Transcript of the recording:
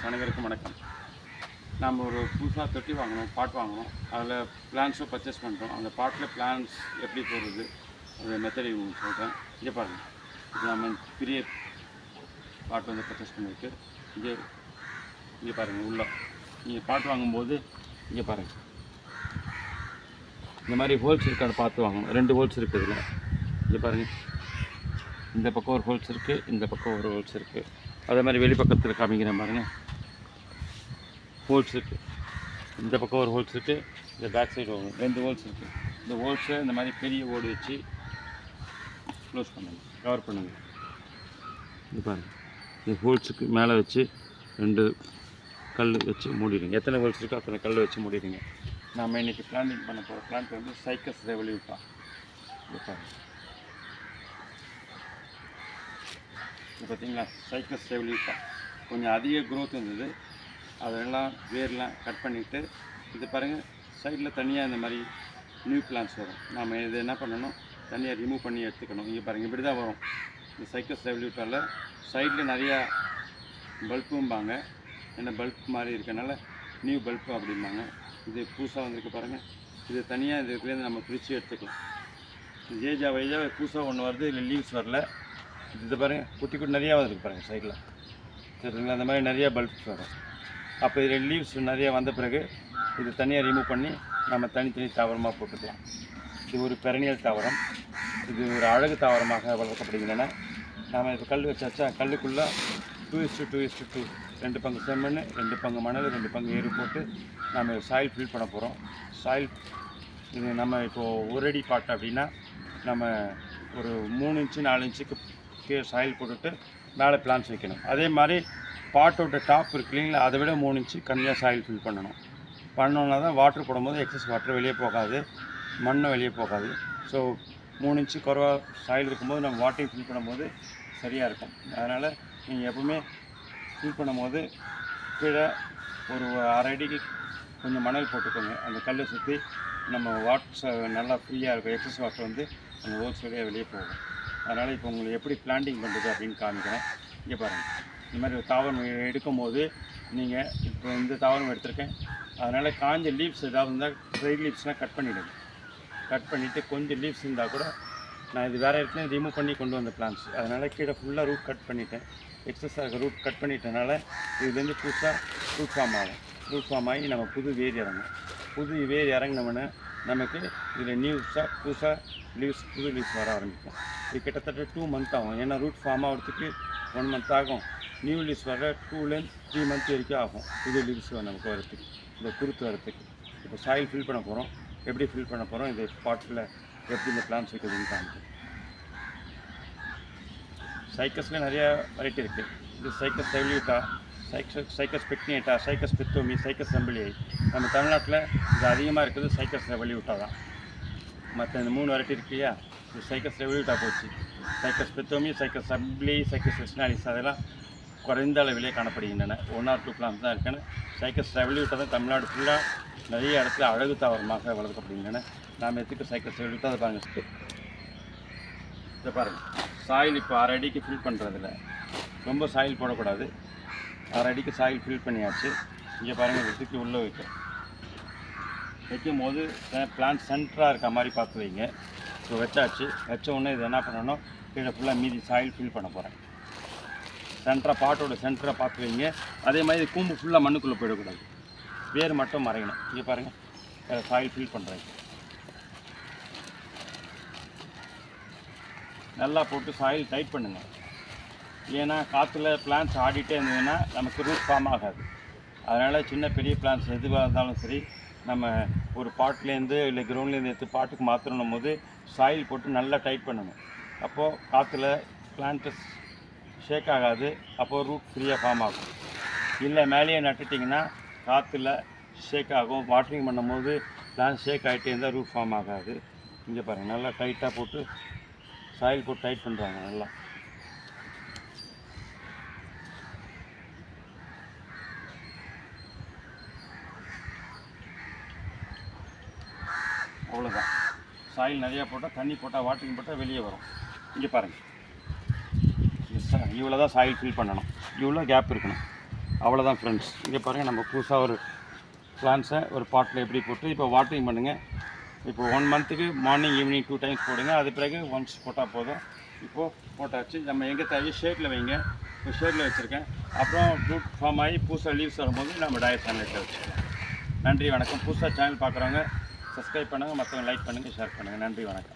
அனைவருக்கும் வணக்கம். நாம் ஒரு புதுசாக தொட்டி வாங்கினோம், பாட் வாங்கினோம். அதில் பிளான்ஸும் பர்ச்சேஸ் பண்ணுறோம். அந்த பாட்டில் பிளான்ஸ் எப்படி போடுறது, அந்த மெத்தட் உங்களுக்கு சொல்கிறேன். இங்கே பாருங்கள், இது நம்ம பெரிய பாட் வந்து பர்ச்சேஸ் பண்ணியிருக்கு. இங்கே பாருங்கள், உள்ள நீங்கள் பாட் வாங்கும்போது இங்கே பாருங்கள், இந்த மாதிரி ஹோல்ஸ் இருக்கான்னு பார்த்து வாங்கணும். 2 ஹோல்ஸ் இருக்குது இதில். இங்கே பாருங்கள், இந்த பக்கம் ஒரு ஹோல்ஸ் இருக்குது, இந்த பக்கம் ஒரு ஹோல்ஸ் இருக்குது. அதே மாதிரி வெளிப்பக்கத்தில் காமிக்கிறேன் பாருங்கள், ஹோல்ஸ் இருக்குது. இந்த பக்கம் ஒரு ஹோல்ஸ் இருக்குது, இந்த பேக் சைடு வரும் 2 ஹோல்ஸ் இருக்குது. இந்த ஹோல்ஸை இந்த மாதிரி பெரிய ஓடு வச்சு க்ளோஸ் பண்ணுங்கள், கவர் பண்ணுங்கள். இது பாருங்கள், இந்த ஹோல்ஸுக்கு மேலே வச்சு 2 கல் வச்சு மூடிடுங்க. எத்தனை ஹோல்ஸ் இருக்கோ அத்தனை கல் வச்சு மூடிடுங்க. நாம் இன்றைக்கி பிளான்டிங் பண்ண போகிற பிளான்ட் வந்து சைக்கஸ் ரெவல்யூட்டா. இது பாருங்கள், இது பார்த்தீங்களா, சைக்கஸ் ரெவல்யூட்டா. கொஞ்சம் அதிக க்ரோத் இருந்தது, அதெல்லாம் வேர்லாம் கட் பண்ணிவிட்டு, இது பாருங்கள் சைடில் தனியாக இந்த மாதிரி நியூ பிளான்ஸ் வரும். நாம் இது என்ன பண்ணணும், தனியாக ரிமூவ் பண்ணி எடுத்துக்கணும். இங்கே பாருங்கள், இப்படி தான் வரும். இந்த சைக்கஸ் ரெவல்யூட்டாவில் சைடில் நிறையா பல்பும்பாங்க, ஏன்னா பல்ப் மாதிரி இருக்கனால நியூ பல்ப்பு அப்படிம்பாங்க. இது புதுசாக வந்திருக்கு பாருங்கள், இது தனியாக இதுலேருந்து நம்ம பிரித்து எடுத்துக்கலாம். இது ஏஜாக புதுசாக ஒன்று வருது, இல்லை லீவ்ஸ் வரல. இது பாருங்கள், குட்டி குட்டி நிறையா வந்துருக்கு பாருங்கள் சைடில், சரிங்களா. அந்த மாதிரி நிறையா பல்ப்ஸ் வரும். அப்போ இதில் லீவ்ஸ் நிறையா வந்த பிறகு இது தனியாக ரிமூவ் பண்ணி நம்ம தனித்தனி தாவரமாக போட்டுக்கலாம். இது ஒரு பெரனியல் தாவரம், இது ஒரு அழகு தாவரமாக வளர்க்கப்படுகின்றன. நாம் இப்போ கல் வச்சாச்சா, கல்லுக்குள்ளே 2:2:2 2 பங்கு செம்மண், 2 பங்கு மணல், 2 பங்கு எரு போட்டு நம்ம சாயில் ஃபில் பண்ண போகிறோம். சாயில் இது நம்ம இப்போது 1 அடி பாட்டு அப்படின்னா நம்ம ஒரு 3 இன்ச்சு 4 இன்ச்சுக்கு கீழே சாயில் போட்டுட்டு மேலே பிளான்ஸ் வைக்கணும். அதே மாதிரி பாட்டோட டாப் இருக்கு இல்லைங்களா, அதை விட 3 இன்ச்சு கம்மியாக சாயில் ஃபில் பண்ணணும். பண்ணோன்னா தான் வாட்டர் போடும்போது எக்ஸஸ் வாட்டர் வெளியே போகாது, மண்ணும் வெளியே போகாது. ஸோ 3 இன்ச்சு குறைவாக சாயில் இருக்கும்போது நம்ம வாட்டரையும் ஃபில் பண்ணும்போது சரியாக இருக்கும். அதனால் நீங்கள் எப்பவுமே ஃபில் பண்ணும்போது கீழே ஒரு 1/2 அடிக்கு கொஞ்சம் மணல் போட்டுக்கோங்க. அந்த கல்லை சுற்றி நம்ம வாட்டர்ஸ் நல்லா ஃப்ரீயாக இருக்கும், எக்ஸஸ் வாட்டர் வந்து அந்த ஹோல்ஸ் வழியாக வெளியே போகும். அதனால் இப்போ உங்களுக்கு எப்படி பிளான்டிங் பண்ணுறது அப்படின்னு காமிக்கிறேன். இங்கே பாருங்கள், இந்த மாதிரி ஒரு தாவரம் எடுக்கும் போது நீங்கள் இப்போ இந்த தாவரம் எடுத்திருக்கேன், அதனால் காஞ்ச லீவ்ஸ் ஏதாவது இருந்தால் ட்ரை லீவ்ஸ்னால் கட் பண்ணிவிடுங்க. கட் பண்ணிவிட்டு கொஞ்சம் லீவ்ஸ் இருந்தால் கூட நான் இது வேறு இடத்துல ரிமூவ் பண்ணி கொண்டு வந்த பிளான்ஸ், அதனால் கீழே ஃபுல்லாக ரூட் கட் பண்ணிவிட்டேன். எக்ஸஸாக இருக்க ரூட் கட் பண்ணிட்டனால இதுலேருந்து புதுசாக ரூட் ஃபார்ம் ஆகும். ரூட் ஃபார்ம் ஆகி நம்ம புது வேர் இறங்கும். புது வேர் இறங்கினோம்னா நமக்கு இதில் புதுசாக புது லீவ்ஸ் வர ஆரம்பிக்கும். இது கிட்டத்தட்ட 2 மந்த் ஆகும், ஏன்னா ரூட் ஃபார்ம் ஆகிறதுக்கு 1 மந்த் ஆகும். நியூ லீவ்ஸ் வர 2 மந்த் வரைக்கும் ஆகும் புது லீவ்ஸ் நமக்கு வரத்துக்கு, இந்த குருத்து வரத்துக்கு. இப்போ சாயில் ஃபில் பண்ண போகிறோம். எப்படி ஃபில் பண்ண போகிறோம், இது பாட்டில் எப்படி இந்த பிளான்ஸ் வைக்கிறதுன்னு காமிக்கும். சைக்கஸில் நிறையா வெரைட்டி இருக்குது. இது சைக்கஸ் ரெவல்யூட்டா, சைக்கஸ் பெக்னியேட்டா, சைக்கஸ் பித்தோமி, சைக்கஸ் சம்பிளியை. நம்ம தமிழ்நாட்டில் இது அதிகமாக இருக்குது சைக்கஸ் ரெவல்யூட்டா தான். மற்ற இந்த 3 வெரைட்டி இருக்கு இல்லையா, இது சைக்கஸ் ரெவல்யூட்டா போச்சு. சைக்கஸ் பித்தோமி, சைக்கஸ் சம்பிளி, சைக்கஸ் வெஸ்னாலிஸ் அதெல்லாம் குறைந்த அளவிலே காணப்படுகின்றன. 1 or 2 பிளான்ஸ் தான் இருக்குன்னு. சைக்கஸ் ரெவல்யூட்டா தான் தமிழ்நாடு ஃபுல்லாக நிறைய இடத்துல அழகு தாவரமாக வளர்க்கப்படுகின்றன. நாம் எடுத்துக்க சைக்கஸ் ரெவல்யூட்டா அதை பாருங்கள். இதை பாருங்கள், சாயில் இப்போ 1/2 அடிக்கு ஃபில் பண்ணுறதில்ல, ரொம்ப சாயில் போடக்கூடாது. 1/2 அடிக்கு சாயில் ஃபில் பண்ணியாச்சு. இங்கே பாருங்கள், இதுக்கு உள்ளே வைக்கும் போது பிளான்ட் சென்டராக இருக்க மாதிரி பார்த்து வைங்க. இப்போ வச்சாச்சு. வச்ச உடனே இது என்ன பண்ணணும், கீழே ஃபுல்லாக மீதி சாயில் ஃபில் பண்ண போகிறேன். சென்டராக பாட்டோட சென்டராக பார்த்து வைங்க. அதே மாதிரி கூம்பு ஃபுல்லாக மண்ணுக்குள்ளே போயிடக்கூடாது, வேர் மட்டும் மறையணும். இங்கே பாருங்கள், சாயில் ஃபில் பண்ணுறேன். நல்லா போட்டு சாயில் டைட் பண்ணுங்கள். ஏன்னா காற்றுல பிளான்ஸ் ஆடிட்டே இருந்ததுன்னா நமக்கு ரூட் ஃபார்ம் ஆகாது. அதனால் சின்ன பெரிய பிளான்ஸ் எதுவாக இருந்தாலும் சரி, நம்ம ஒரு பாட்லேருந்து இல்லை கிரவுண்ட்லேருந்து எடுத்து பாட்டுக்கு மாற்றணும் போது சாயில் போட்டு நல்லா டைட் பண்ணணும். அப்போது காற்றுல பிளான்ட்டு ஷேக் ஆகாது, அப்போது ரூட் ஃப்ரீயாக ஃபார்ம் ஆகும். இல்லை மேலேயே நட்டுட்டிங்கன்னா காற்றுல ஷேக் ஆகும். வாட்டரிங் பண்ணும்போது பிளான்ட் ஷேக் ஆகிட்டே இருந்தால் ரூட் ஃபார்ம் ஆகாது. இங்கே பாருங்கள், நல்லா டைட்டாக போட்டு சாயில் போட்டு டைட் பண்ணுறாங்க நல்லா. அவ்வளோதான். சாயில் நிறையா போட்டால், தண்ணி போட்டால், வாட்டரிங் போட்டால் வெளியே வரும். இங்கே பாருங்கள், இவ்வளோ தான் சாயில் ஃபில் பண்ணணும், இவ்வளோ கேப் இருக்கணும். அவ்வளோதான் ஃப்ரெண்ட்ஸ். இங்கே பாருங்கள், நம்ம புதுசாக ஒரு பிளான்ஸை ஒரு பாட்டில் எப்படி போட்டு இப்போ வாட்டரிங் பண்ணுங்கள். இப்போ 1 மந்த்துக்கு மார்னிங் ஈவினிங் 2 டைம்ஸ் போடுங்க. அது பிறகு ஒன்ஸ் போட்டால் போதும். இப்போது போட்டாச்சு. நம்ம எங்கே தேவை ஷேடில் வைங்க. இப்போ ஷேடில் வச்சுருக்கேன். அப்புறம் ரூட் ஃபார்ம் ஆகி புதுசாக லீவ்ஸ் வரும்போது நம்ம டயர் சேனலில் வச்சுக்கலாம். நன்றி, வணக்கம். புதுசாக சேனல் பார்க்குறவங்க சப்ஸ்கிரைப் பண்ணுங்கள், மற்றவங்க லைக் பண்ணுங்கள், ஷேர் பண்ணுங்கள். நன்றி, வணக்கம்.